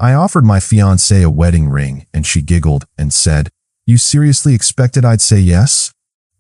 I offered my fiancée a wedding ring, and she giggled and said, "You seriously expected I'd say yes?"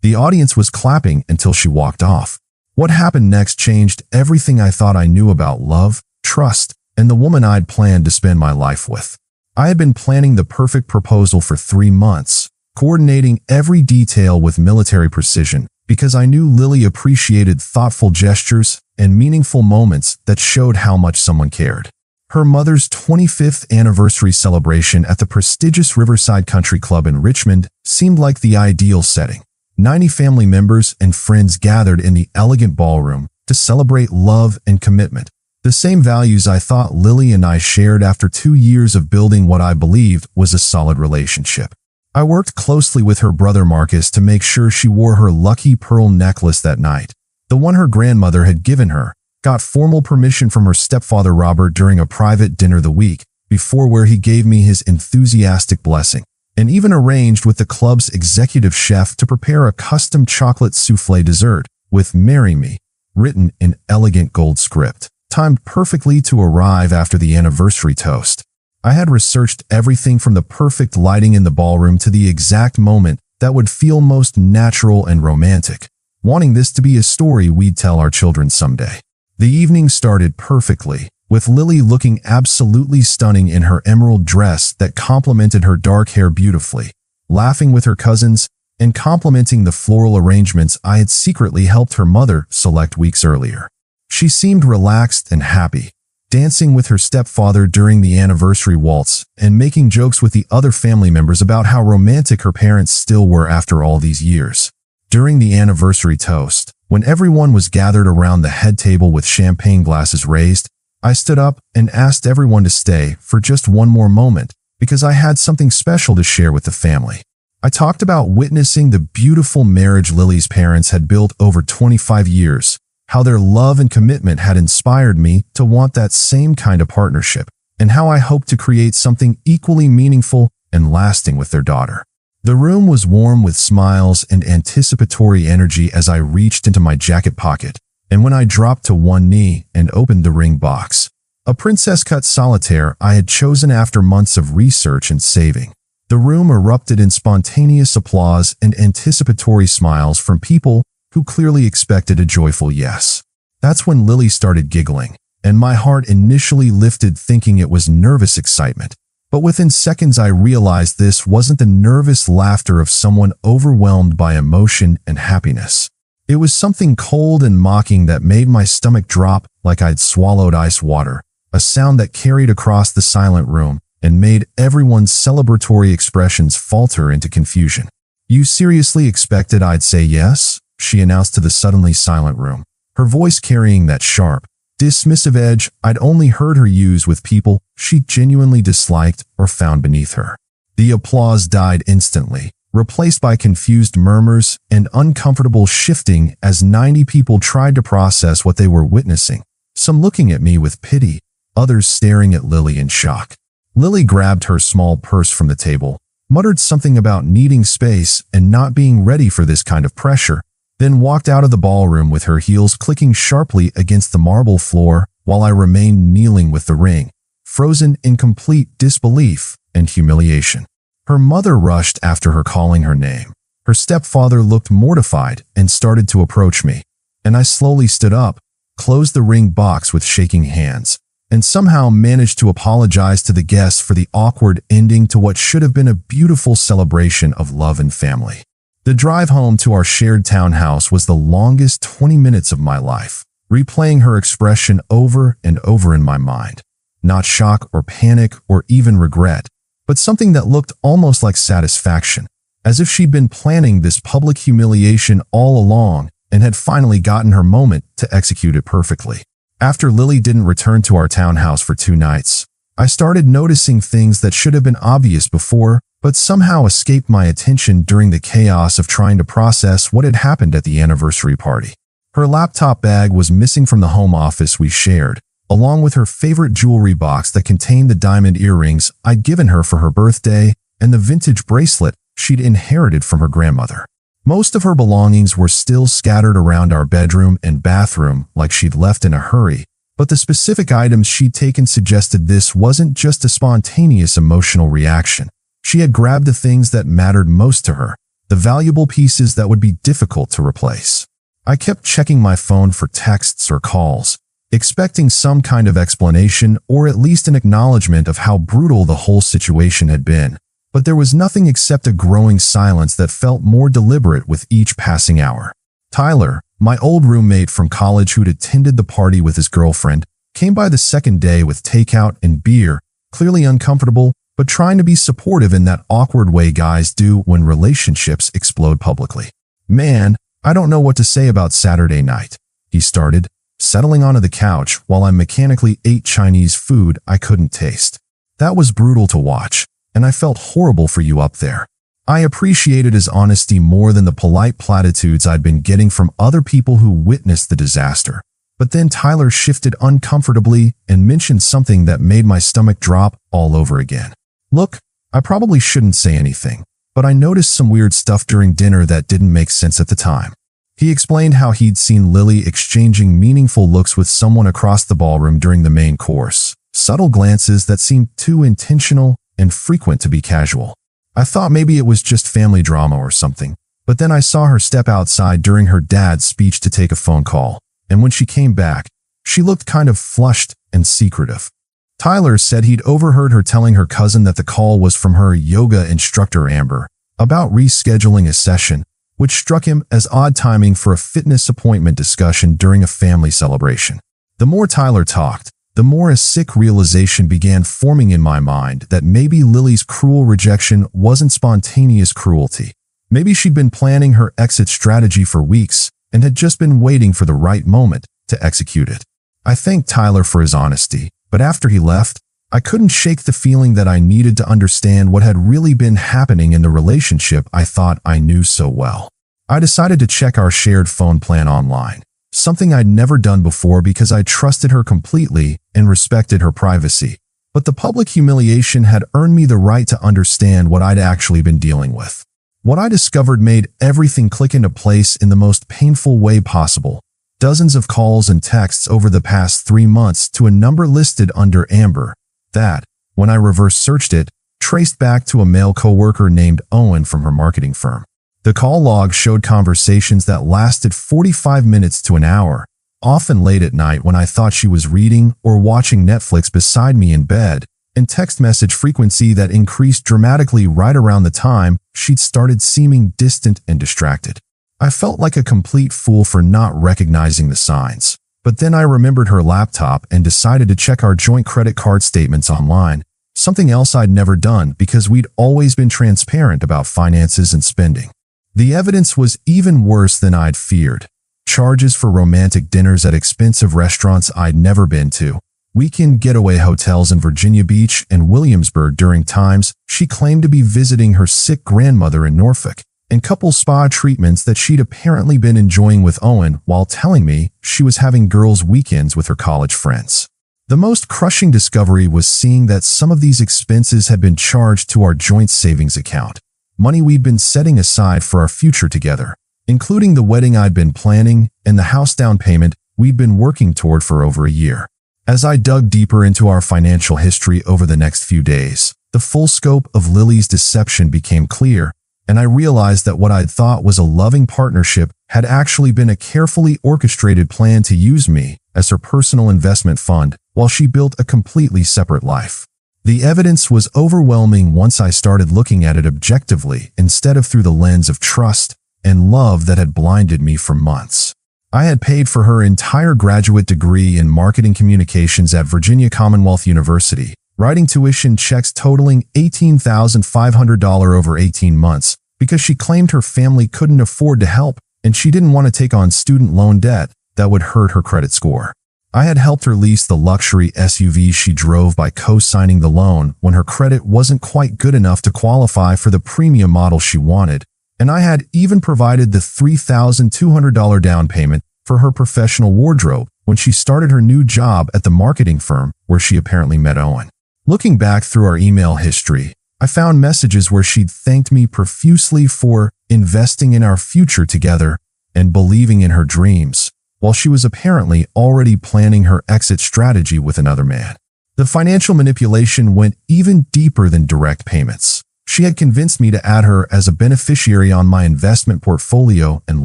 The audience was clapping until she walked off. What happened next changed everything I thought I knew about love, trust, and the woman I'd planned to spend my life with. I had been planning the perfect proposal for 3 months, coordinating every detail with military precision, because I knew Lily appreciated thoughtful gestures and meaningful moments that showed how much someone cared. Her mother's 25th anniversary celebration at the prestigious Riverside Country Club in Richmond seemed like the ideal setting. 90 family members and friends gathered in the elegant ballroom to celebrate love and commitment, the same values I thought Lily and I shared after 2 years of building what I believed was a solid relationship. I worked closely with her brother Marcus to make sure she wore her lucky pearl necklace that night, the one her grandmother had given her, got formal permission from her stepfather Robert during a private dinner the week before where he gave me his enthusiastic blessing, and even arranged with the club's executive chef to prepare a custom chocolate souffle dessert with "Marry Me" written in elegant gold script, timed perfectly to arrive after the anniversary toast. I had researched everything from the perfect lighting in the ballroom to the exact moment that would feel most natural and romantic, wanting this to be a story we'd tell our children someday. The evening started perfectly, with Lily looking absolutely stunning in her emerald dress that complemented her dark hair beautifully, laughing with her cousins, and complimenting the floral arrangements I had secretly helped her mother select weeks earlier. She seemed relaxed and happy, dancing with her stepfather during the anniversary waltz and making jokes with the other family members about how romantic her parents still were after all these years. During the anniversary toast, when everyone was gathered around the head table with champagne glasses raised, I stood up and asked everyone to stay for just one more moment because I had something special to share with the family. I talked about witnessing the beautiful marriage Lily's parents had built over 25 years, how their love and commitment had inspired me to want that same kind of partnership, and how I hoped to create something equally meaningful and lasting with their daughter. The room was warm with smiles and anticipatory energy as I reached into my jacket pocket, and when I dropped to one knee and opened the ring box, a princess-cut solitaire I had chosen after months of research and saving. The room erupted in spontaneous applause and anticipatory smiles from people who clearly expected a joyful yes. That's when Lily started giggling, and my heart initially lifted thinking it was nervous excitement. But within seconds I realized this wasn't the nervous laughter of someone overwhelmed by emotion and happiness. It was something cold and mocking that made my stomach drop like I'd swallowed ice water, a sound that carried across the silent room and made everyone's celebratory expressions falter into confusion. "You seriously expected I'd say yes?" she announced to the suddenly silent room, her voice carrying that sharp, dismissive edge I'd only heard her use with people she genuinely disliked or found beneath her. The applause died instantly, replaced by confused murmurs and uncomfortable shifting as 90 people tried to process what they were witnessing, some looking at me with pity, others staring at Lily in shock. Lily grabbed her small purse from the table, muttered something about needing space and not being ready for this kind of pressure, then walked out of the ballroom with her heels clicking sharply against the marble floor while I remained kneeling with the ring, frozen in complete disbelief and humiliation. Her mother rushed after her, calling her name. Her stepfather looked mortified and started to approach me, and I slowly stood up, closed the ring box with shaking hands, and somehow managed to apologize to the guests for the awkward ending to what should have been a beautiful celebration of love and family. The drive home to our shared townhouse was the longest 20 minutes of my life, replaying her expression over and over in my mind. Not shock or panic or even regret, but something that looked almost like satisfaction, as if she'd been planning this public humiliation all along and had finally gotten her moment to execute it perfectly. After Lily didn't return to our townhouse for 2 nights, I started noticing things that should have been obvious before, but somehow escaped my attention during the chaos of trying to process what had happened at the anniversary party. Her laptop bag was missing from the home office we shared, along with her favorite jewelry box that contained the diamond earrings I'd given her for her birthday and the vintage bracelet she'd inherited from her grandmother. Most of her belongings were still scattered around our bedroom and bathroom like she'd left in a hurry, but the specific items she'd taken suggested this wasn't just a spontaneous emotional reaction. She had grabbed the things that mattered most to her, the valuable pieces that would be difficult to replace. I kept checking my phone for texts or calls, expecting some kind of explanation or at least an acknowledgement of how brutal the whole situation had been. But there was nothing except a growing silence that felt more deliberate with each passing hour. Tyler, my old roommate from college who'd attended the party with his girlfriend, came by the second day with takeout and beer, clearly uncomfortable, but trying to be supportive in that awkward way guys do when relationships explode publicly. "Man, I don't know what to say about Saturday night," he started, settling onto the couch while I mechanically ate Chinese food I couldn't taste. "That was brutal to watch, and I felt horrible for you up there." I appreciated his honesty more than the polite platitudes I'd been getting from other people who witnessed the disaster. But then Tyler shifted uncomfortably and mentioned something that made my stomach drop all over again. "Look, I probably shouldn't say anything, but I noticed some weird stuff during dinner that didn't make sense at the time." He explained how he'd seen Lily exchanging meaningful looks with someone across the ballroom during the main course, subtle glances that seemed too intentional and frequent to be casual. I thought maybe it was just family drama or something, but then I saw her step outside during her dad's speech to take a phone call, and when she came back, she looked kind of flushed and secretive. Tyler said he'd overheard her telling her cousin that the call was from her yoga instructor Amber about rescheduling a session, which struck him as odd timing for a fitness appointment discussion during a family celebration. The more Tyler talked, the more a sick realization began forming in my mind that maybe Lily's cruel rejection wasn't spontaneous cruelty. Maybe she'd been planning her exit strategy for weeks and had just been waiting for the right moment to execute it. I thanked Tyler for his honesty, but after he left, I couldn't shake the feeling that I needed to understand what had really been happening in the relationship I thought I knew so well. I decided to check our shared phone plan online, something I'd never done before because I trusted her completely and respected her privacy. But the public humiliation had earned me the right to understand what I'd actually been dealing with. What I discovered made everything click into place in the most painful way possible. Dozens of calls and texts over the past 3 months to a number listed under Amber that, when I reverse searched it, traced back to a male coworker named Owen from her marketing firm. The call log showed conversations that lasted 45 minutes to an hour, often late at night when I thought she was reading or watching Netflix beside me in bed, and text message frequency that increased dramatically right around the time she'd started seeming distant and distracted. I felt like a complete fool for not recognizing the signs. But then I remembered her laptop and decided to check our joint credit card statements online, something else I'd never done because we'd always been transparent about finances and spending. The evidence was even worse than I'd feared. Charges for romantic dinners at expensive restaurants I'd never been to, weekend getaway hotels in Virginia Beach and Williamsburg during times she claimed to be visiting her sick grandmother in Norfolk, and couple spa treatments that she'd apparently been enjoying with Owen while telling me she was having girls' weekends with her college friends. The most crushing discovery was seeing that some of these expenses had been charged to our joint savings account, money we'd been setting aside for our future together, including the wedding I'd been planning and the house down payment we'd been working toward for over a year. As I dug deeper into our financial history over the next few days, the full scope of Lily's deception became clear, and I realized that what I'd thought was a loving partnership had actually been a carefully orchestrated plan to use me as her personal investment fund while she built a completely separate life. The evidence was overwhelming once I started looking at it objectively instead of through the lens of trust and love that had blinded me for months. I had paid for her entire graduate degree in marketing communications at Virginia Commonwealth University, writing tuition checks totaling $18,500 over 18 months because she claimed her family couldn't afford to help and she didn't want to take on student loan debt that would hurt her credit score. I had helped her lease the luxury SUV she drove by co-signing the loan when her credit wasn't quite good enough to qualify for the premium model she wanted, and I had even provided the $3,200 down payment for her professional wardrobe when she started her new job at the marketing firm where she apparently met Owen. Looking back through our email history, I found messages where she'd thanked me profusely for investing in our future together and believing in her dreams, while she was apparently already planning her exit strategy with another man. The financial manipulation went even deeper than direct payments. She had convinced me to add her as a beneficiary on my investment portfolio and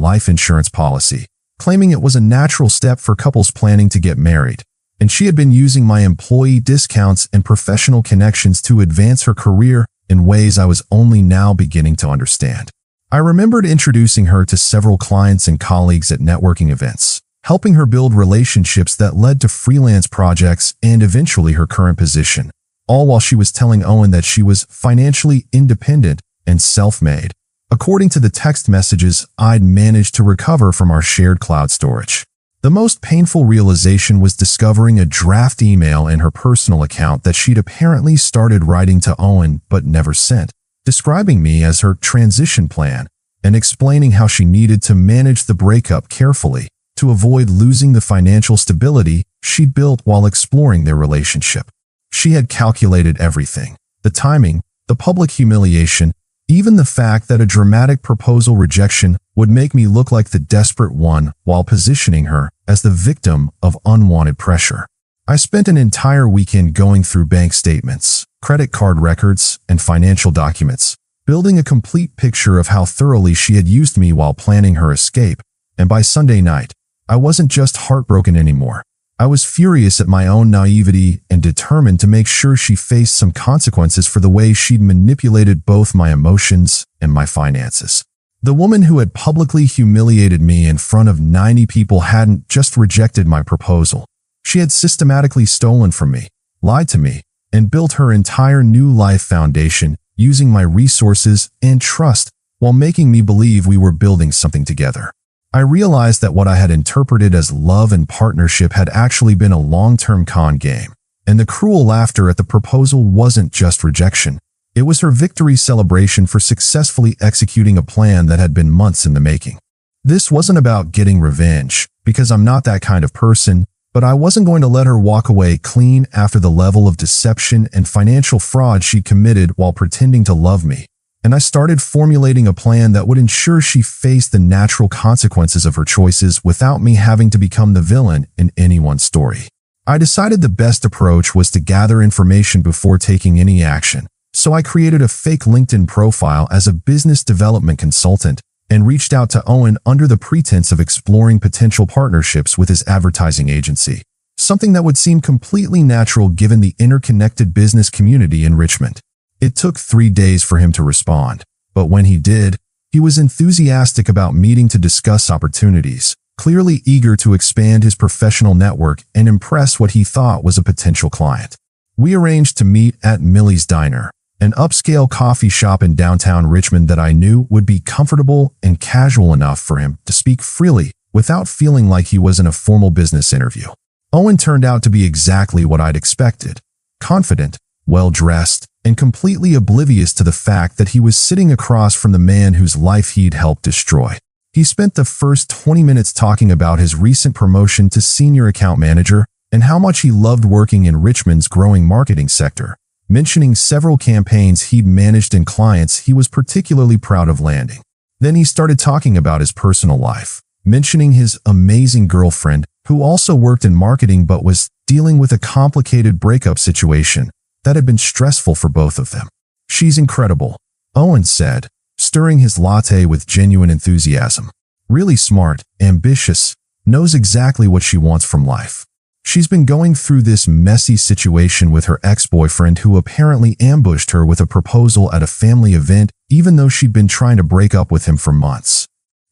life insurance policy, claiming it was a natural step for couples planning to get married. And she had been using my employee discounts and professional connections to advance her career in ways I was only now beginning to understand. I remembered introducing her to several clients and colleagues at networking events, helping her build relationships that led to freelance projects and eventually her current position, all while she was telling Owen that she was financially independent and self-made. According to the text messages I'd managed to recover from our shared cloud storage. The most painful realization was discovering a draft email in her personal account that she'd apparently started writing to Owen but never sent, describing me as her transition plan and explaining how she needed to manage the breakup carefully to avoid losing the financial stability she'd built while exploring their relationship. She had calculated everything: the timing, the public humiliation, even the fact that a dramatic proposal rejection would make me look like the desperate one while positioning her as the victim of unwanted pressure. I spent an entire weekend going through bank statements, credit card records, and financial documents, building a complete picture of how thoroughly she had used me while planning her escape. And by Sunday night, I wasn't just heartbroken anymore. I was furious at my own naivety and determined to make sure she faced some consequences for the way she'd manipulated both my emotions and my finances. The woman who had publicly humiliated me in front of 90 people hadn't just rejected my proposal. She had systematically stolen from me, lied to me, and built her entire new life foundation using my resources and trust while making me believe we were building something together. I realized that what I had interpreted as love and partnership had actually been a long-term con game, and the cruel laughter at the proposal wasn't just rejection. It was her victory celebration for successfully executing a plan that had been months in the making. This wasn't about getting revenge, because I'm not that kind of person, but I wasn't going to let her walk away clean after the level of deception and financial fraud she'd committed while pretending to love me. And I started formulating a plan that would ensure she faced the natural consequences of her choices without me having to become the villain in anyone's story. I decided the best approach was to gather information before taking any action, so I created a fake LinkedIn profile as a business development consultant and reached out to Owen under the pretense of exploring potential partnerships with his advertising agency, something that would seem completely natural given the interconnected business community in Richmond. It took 3 days for him to respond, but when he did, he was enthusiastic about meeting to discuss opportunities, clearly eager to expand his professional network and impress what he thought was a potential client. We arranged to meet at Millie's Diner, an upscale coffee shop in downtown Richmond that I knew would be comfortable and casual enough for him to speak freely without feeling like he was in a formal business interview. Owen turned out to be exactly what I'd expected: confident, well-dressed, and completely oblivious to the fact that he was sitting across from the man whose life he'd helped destroy. He spent the first 20 minutes talking about his recent promotion to senior account manager and how much he loved working in Richmond's growing marketing sector, mentioning several campaigns he'd managed and clients he was particularly proud of landing. Then he started talking about his personal life, mentioning his amazing girlfriend, who also worked in marketing but was dealing with a complicated breakup situation that had been stressful for both of them. "She's incredible," Owen said, stirring his latte with genuine enthusiasm. "Really smart, ambitious, knows exactly what she wants from life. She's been going through this messy situation with her ex-boyfriend who apparently ambushed her with a proposal at a family event even though she'd been trying to break up with him for months."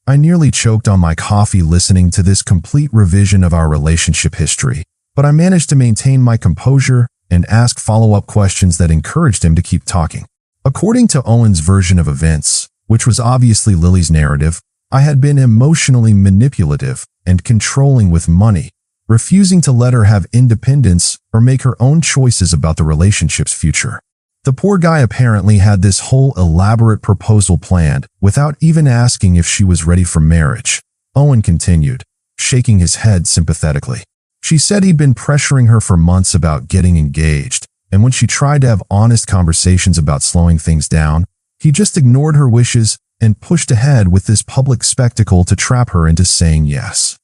I nearly choked on my coffee listening to this complete revision of our relationship history, but I managed to maintain my composure and ask follow-up questions that encouraged him to keep talking. According to Owen's version of events, which was obviously Lily's narrative, I had been emotionally manipulative and controlling with money, refusing to let her have independence or make her own choices about the relationship's future. The poor guy apparently had this whole elaborate proposal planned without even asking if she was ready for marriage. Owen continued, shaking his head sympathetically. She said he'd been pressuring her for months about getting engaged, and when she tried to have honest conversations about slowing things down, he just ignored her wishes and pushed ahead with this public spectacle to trap her into saying yes.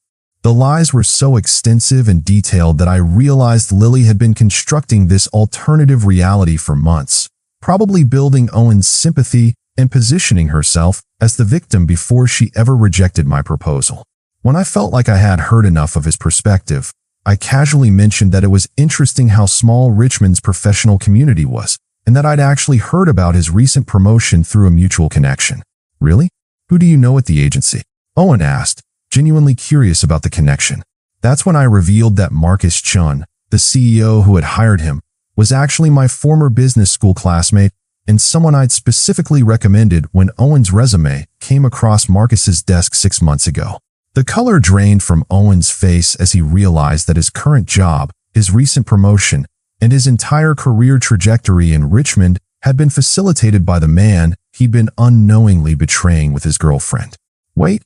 The lies were so extensive and detailed that I realized Lily had been constructing this alternative reality for months, probably building Owen's sympathy and positioning herself as the victim before she ever rejected my proposal. When I felt like I had heard enough of his perspective, I casually mentioned that it was interesting how small Richmond's professional community was, and that I'd actually heard about his recent promotion through a mutual connection. Really? Who do you know at the agency? Owen asked, genuinely curious about the connection. That's when I revealed that Marcus Chun, the CEO who had hired him, was actually my former business school classmate and someone I'd specifically recommended when Owen's resume came across Marcus's desk 6 months ago. The color drained from Owen's face as he realized that his current job, his recent promotion, and his entire career trajectory in Richmond had been facilitated by the man he'd been unknowingly betraying with his girlfriend. "Wait,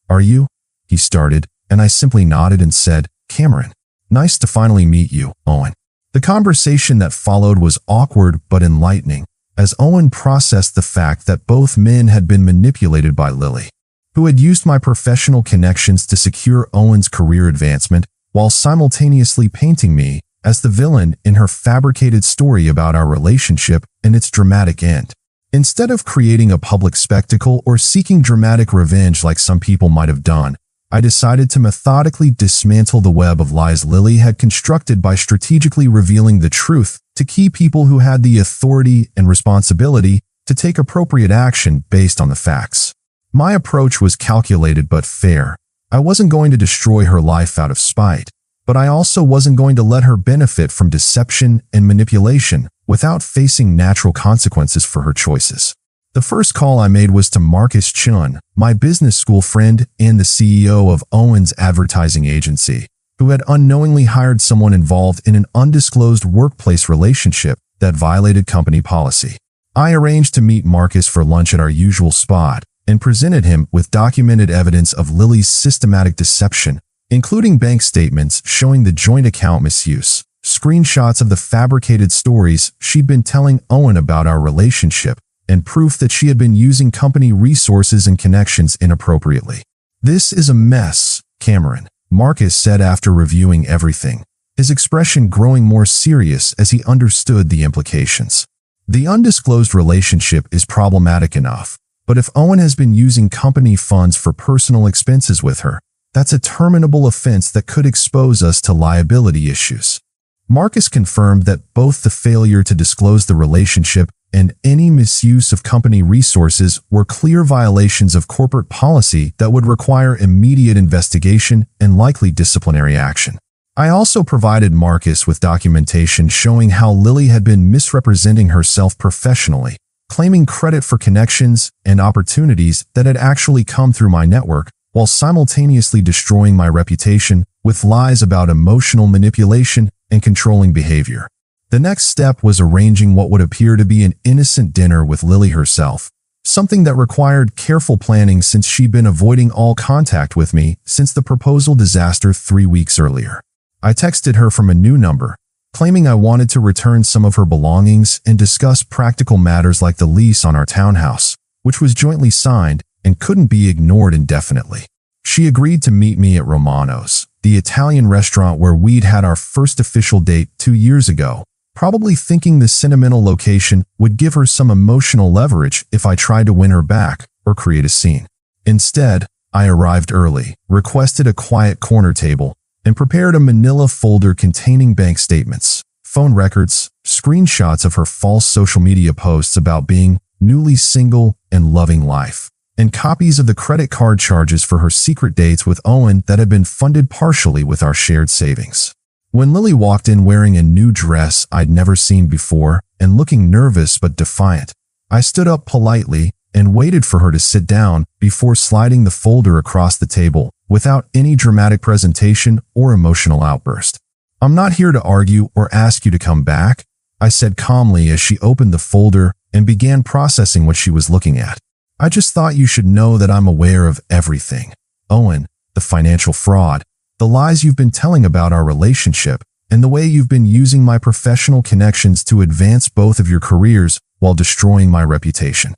are you?" he started, and I simply nodded and said, "Cameron, nice to finally meet you, Owen." The conversation that followed was awkward but enlightening, as Owen processed the fact that both men had been manipulated by Lily, who had used my professional connections to secure Owen's career advancement while simultaneously painting me as the villain in her fabricated story about our relationship and its dramatic end. Instead of creating a public spectacle or seeking dramatic revenge like some people might have done, I decided to methodically dismantle the web of lies Lily had constructed by strategically revealing the truth to key people who had the authority and responsibility to take appropriate action based on the facts. My approach was calculated but fair. I wasn't going to destroy her life out of spite, but I also wasn't going to let her benefit from deception and manipulation without facing natural consequences for her choices. The first call I made was to Marcus Chun, my business school friend and the CEO of Owen's advertising agency, who had unknowingly hired someone involved in an undisclosed workplace relationship that violated company policy. I arranged to meet Marcus for lunch at our usual spot and presented him with documented evidence of Lily's systematic deception, including bank statements showing the joint account misuse, screenshots of the fabricated stories she'd been telling Owen about our relationship, and proof that she had been using company resources and connections inappropriately. "This is a mess, Cameron," Marcus said after reviewing everything, his expression growing more serious as he understood the implications. "The undisclosed relationship is problematic enough, but if Owen has been using company funds for personal expenses with her, that's a terminable offense that could expose us to liability issues." Marcus confirmed that both the failure to disclose the relationship and any misuse of company resources were clear violations of corporate policy that would require immediate investigation and likely disciplinary action. I also provided Marcus with documentation showing how Lily had been misrepresenting herself professionally, claiming credit for connections and opportunities that had actually come through my network, while simultaneously destroying my reputation with lies about emotional manipulation and controlling behavior. The next step was arranging what would appear to be an innocent dinner with Lily herself, something that required careful planning since she'd been avoiding all contact with me since the proposal disaster 3 weeks earlier. I texted her from a new number, claiming I wanted to return some of her belongings and discuss practical matters like the lease on our townhouse, which was jointly signed and couldn't be ignored indefinitely. She agreed to meet me at Romano's, the Italian restaurant where we'd had our first official date 2 years ago, probably thinking the sentimental location would give her some emotional leverage if I tried to win her back or create a scene. Instead, I arrived early, requested a quiet corner table, and prepared a manila folder containing bank statements, phone records, screenshots of her false social media posts about being newly single and loving life, and copies of the credit card charges for her secret dates with Owen that had been funded partially with our shared savings. When Lily walked in wearing a new dress I'd never seen before and looking nervous but defiant, I stood up politely and waited for her to sit down before sliding the folder across the table without any dramatic presentation or emotional outburst. "I'm not here to argue or ask you to come back," I said calmly as she opened the folder and began processing what she was looking at. "I just thought you should know that I'm aware of everything. Owen, the financial fraud, the lies you've been telling about our relationship, and the way you've been using my professional connections to advance both of your careers while destroying my reputation."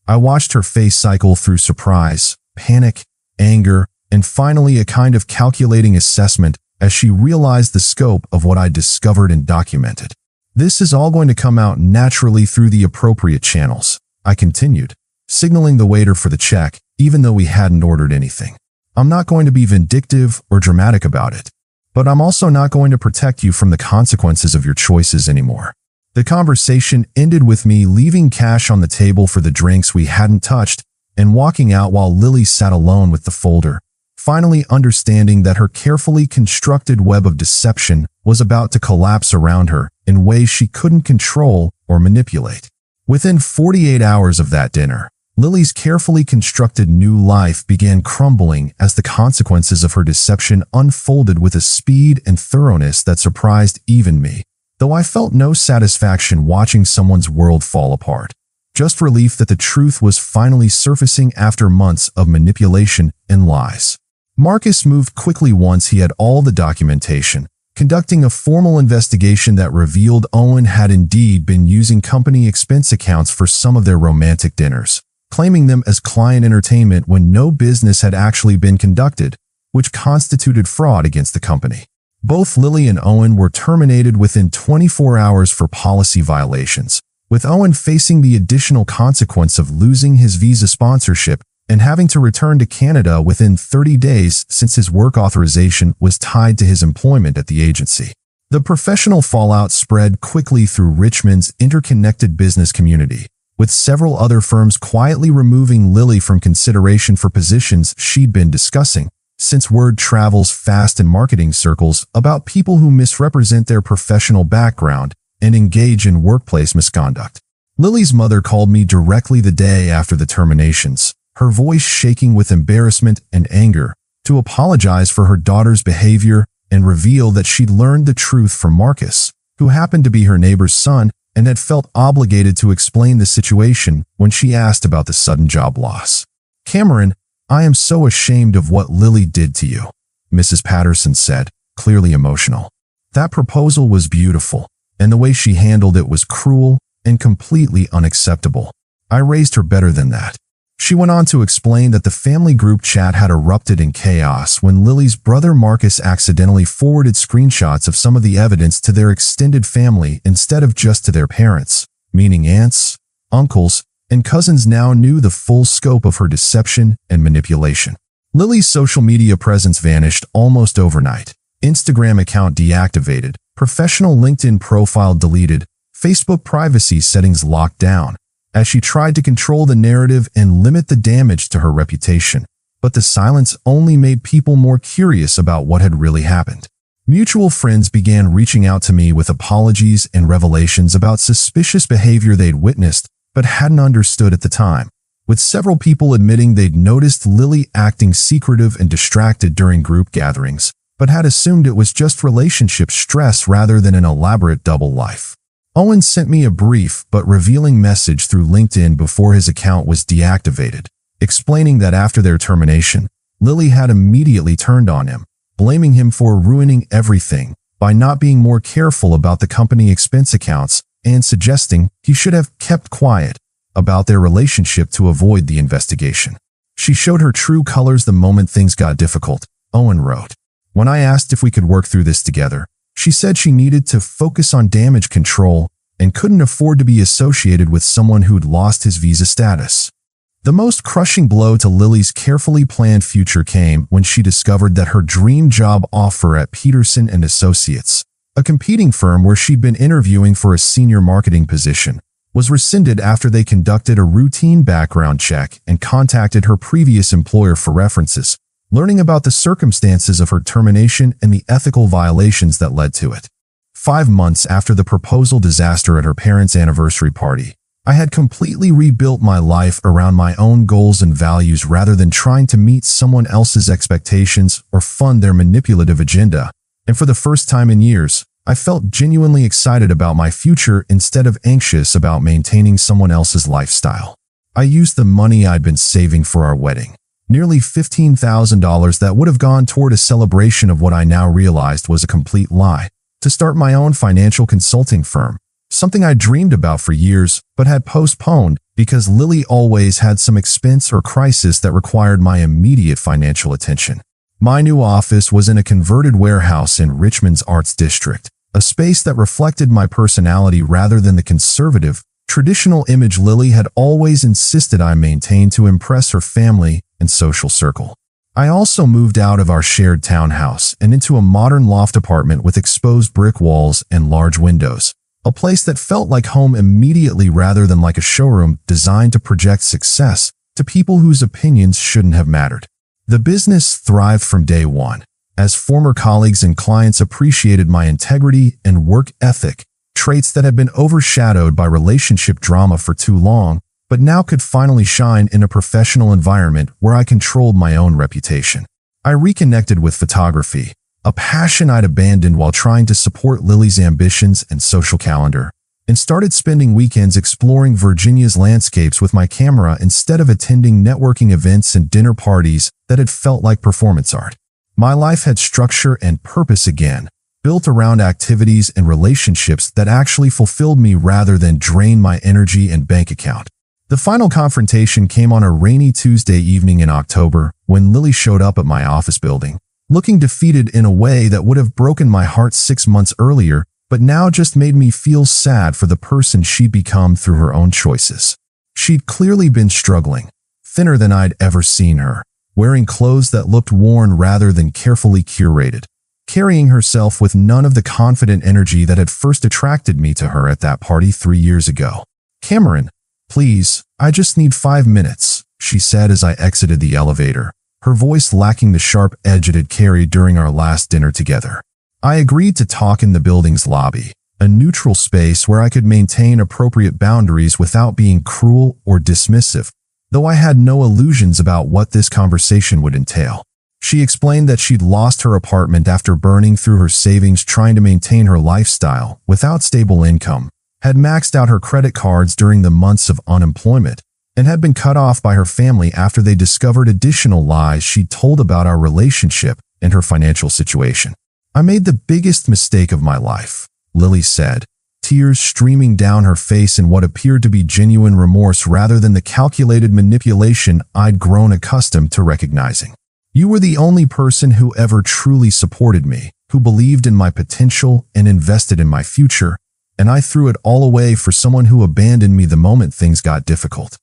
I watched her face cycle through surprise, panic, anger, and finally a kind of calculating assessment as she realized the scope of what I discovered and documented. This is all going to come out naturally through the appropriate channels, I continued, signaling the waiter for the check, even though we hadn't ordered anything. I'm not going to be vindictive or dramatic about it, but I'm also not going to protect you from the consequences of your choices anymore. The conversation ended with me leaving cash on the table for the drinks we hadn't touched and walking out while Lily sat alone with the folder, finally understanding that her carefully constructed web of deception was about to collapse around her in ways she couldn't control or manipulate. Within 48 hours of that dinner, Lily's carefully constructed new life began crumbling as the consequences of her deception unfolded with a speed and thoroughness that surprised even me, though I felt no satisfaction watching someone's world fall apart. Just relief that the truth was finally surfacing after months of manipulation and lies. Marcus moved quickly once he had all the documentation, conducting a formal investigation that revealed Owen had indeed been using company expense accounts for some of their romantic dinners, claiming them as client entertainment when no business had actually been conducted, which constituted fraud against the company. Both Lily and Owen were terminated within 24 hours for policy violations, with Owen facing the additional consequence of losing his visa sponsorship and having to return to Canada within 30 days since his work authorization was tied to his employment at the agency. The professional fallout spread quickly through Richmond's interconnected business community, with several other firms quietly removing Lily from consideration for positions she'd been discussing, since word travels fast in marketing circles about people who misrepresent their professional background and engage in workplace misconduct. Lily's mother called me directly the day after the terminations, her voice shaking with embarrassment and anger, to apologize for her daughter's behavior and reveal that she'd learned the truth from Marcus, who happened to be her neighbor's son and had felt obligated to explain the situation when she asked about the sudden job loss. "Cameron, I am so ashamed of what Lily did to you," Mrs. Patterson said, clearly emotional. "That proposal was beautiful, and the way she handled it was cruel and completely unacceptable. I raised her better than that." She went on to explain that the family group chat had erupted in chaos when Lily's brother Marcus accidentally forwarded screenshots of some of the evidence to their extended family instead of just to their parents, meaning aunts, uncles, and cousins now knew the full scope of her deception and manipulation. Lily's social media presence vanished almost overnight. Instagram account deactivated, professional LinkedIn profile deleted, Facebook privacy settings locked down, as she tried to control the narrative and limit the damage to her reputation. But the silence only made people more curious about what had really happened. Mutual friends began reaching out to me with apologies and revelations about suspicious behavior they'd witnessed but hadn't understood at the time, with several people admitting they'd noticed Lily acting secretive and distracted during group gatherings, but had assumed it was just relationship stress rather than an elaborate double life. Owen sent me a brief but revealing message through LinkedIn before his account was deactivated, explaining that after their termination, Lily had immediately turned on him, blaming him for ruining everything by not being more careful about the company expense accounts and suggesting he should have kept quiet about their relationship to avoid the investigation. "She showed her true colors the moment things got difficult," Owen wrote. "When I asked if we could work through this together, she said she needed to focus on damage control and couldn't afford to be associated with someone who'd lost his visa status." The most crushing blow to Lily's carefully planned future came when she discovered that her dream job offer at Peterson & Associates, a competing firm where she'd been interviewing for a senior marketing position, was rescinded after they conducted a routine background check and contacted her previous employer for references, learning about the circumstances of her termination and the ethical violations that led to it. 5 months after the proposal disaster at her parents' anniversary party, I had completely rebuilt my life around my own goals and values rather than trying to meet someone else's expectations or fund their manipulative agenda, and for the first time in years, I felt genuinely excited about my future instead of anxious about maintaining someone else's lifestyle. I used the money I'd been saving for our wedding, nearly $15,000 that would have gone toward a celebration of what I now realized was a complete lie, to start my own financial consulting firm, something I dreamed about for years but had postponed because Lily always had some expense or crisis that required my immediate financial attention. My new office was in a converted warehouse in Richmond's Arts District, a space that reflected my personality rather than the conservative, traditional image Lily had always insisted I maintain to impress her family and social circle. I also moved out of our shared townhouse and into a modern loft apartment with exposed brick walls and large windows, a place that felt like home immediately rather than like a showroom designed to project success to people whose opinions shouldn't have mattered. The business thrived from day one, as former colleagues and clients appreciated my integrity and work ethic, traits that had been overshadowed by relationship drama for too long, but now could finally shine in a professional environment where I controlled my own reputation. I reconnected with photography, a passion I'd abandoned while trying to support Lily's ambitions and social calendar, and started spending weekends exploring Virginia's landscapes with my camera instead of attending networking events and dinner parties that had felt like performance art. My life had structure and purpose again, built around activities and relationships that actually fulfilled me rather than drained my energy and bank account. The final confrontation came on a rainy Tuesday evening in October when Lily showed up at my office building, looking defeated in a way that would have broken my heart 6 months earlier, but now just made me feel sad for the person she'd become through her own choices. She'd clearly been struggling, thinner than I'd ever seen her, wearing clothes that looked worn rather than carefully curated, carrying herself with none of the confident energy that had first attracted me to her at that party 3 years ago. "Cameron, please, I just need 5 minutes," she said as I exited the elevator, her voice lacking the sharp edge it had carried during our last dinner together. I agreed to talk in the building's lobby, a neutral space where I could maintain appropriate boundaries without being cruel or dismissive, though I had no illusions about what this conversation would entail. She explained that she'd lost her apartment after burning through her savings trying to maintain her lifestyle without stable income, had maxed out her credit cards during the months of unemployment, and had been cut off by her family after they discovered additional lies she'd told about our relationship and her financial situation. "I made the biggest mistake of my life," Lily said, tears streaming down her face in what appeared to be genuine remorse rather than the calculated manipulation I'd grown accustomed to recognizing. "You were the only person who ever truly supported me, who believed in my potential and invested in my future, and I threw it all away for someone who abandoned me the moment things got difficult."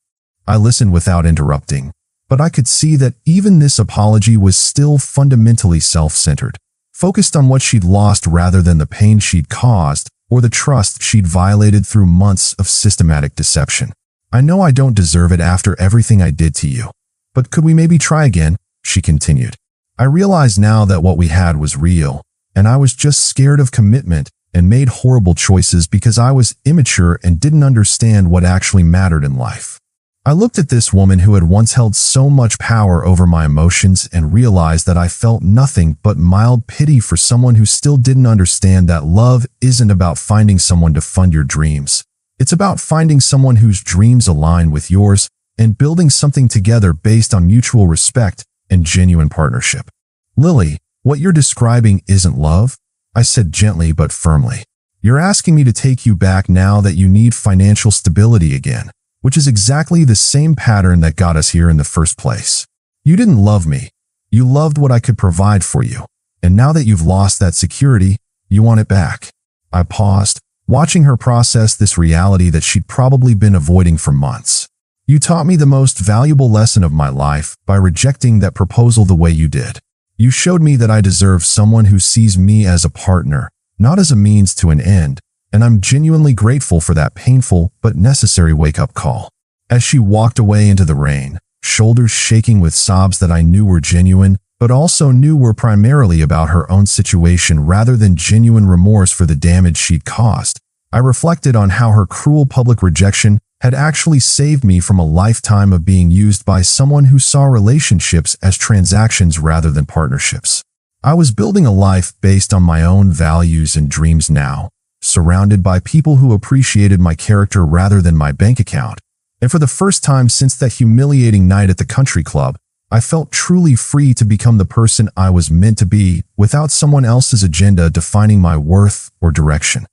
I listened without interrupting, but I could see that even this apology was still fundamentally self-centered, focused on what she'd lost rather than the pain she'd caused or the trust she'd violated through months of systematic deception. "I know I don't deserve it after everything I did to you, but could we maybe try again?" she continued. "I realize now that what we had was real, and I was just scared of commitment and made horrible choices because I was immature and didn't understand what actually mattered in life." I looked at this woman who had once held so much power over my emotions and realized that I felt nothing but mild pity for someone who still didn't understand that love isn't about finding someone to fund your dreams. It's about finding someone whose dreams align with yours and building something together based on mutual respect and genuine partnership. "Lily, what you're describing isn't love," I said gently but firmly. "You're asking me to take you back now that you need financial stability again, which is exactly the same pattern that got us here in the first place. You didn't love me. You loved what I could provide for you. And now that you've lost that security, you want it back." I paused, watching her process this reality that she'd probably been avoiding for months. "You taught me the most valuable lesson of my life by rejecting that proposal the way you did. You showed me that I deserve someone who sees me as a partner, not as a means to an end, and I'm genuinely grateful for that painful but necessary wake-up call." As she walked away into the rain, shoulders shaking with sobs that I knew were genuine, but also knew were primarily about her own situation rather than genuine remorse for the damage she'd caused, I reflected on how her cruel public rejection had actually saved me from a lifetime of being used by someone who saw relationships as transactions rather than partnerships. I was building a life based on my own values and dreams now, surrounded by people who appreciated my character rather than my bank account. And for the first time since that humiliating night at the country club, I felt truly free to become the person I was meant to be without someone else's agenda defining my worth or direction.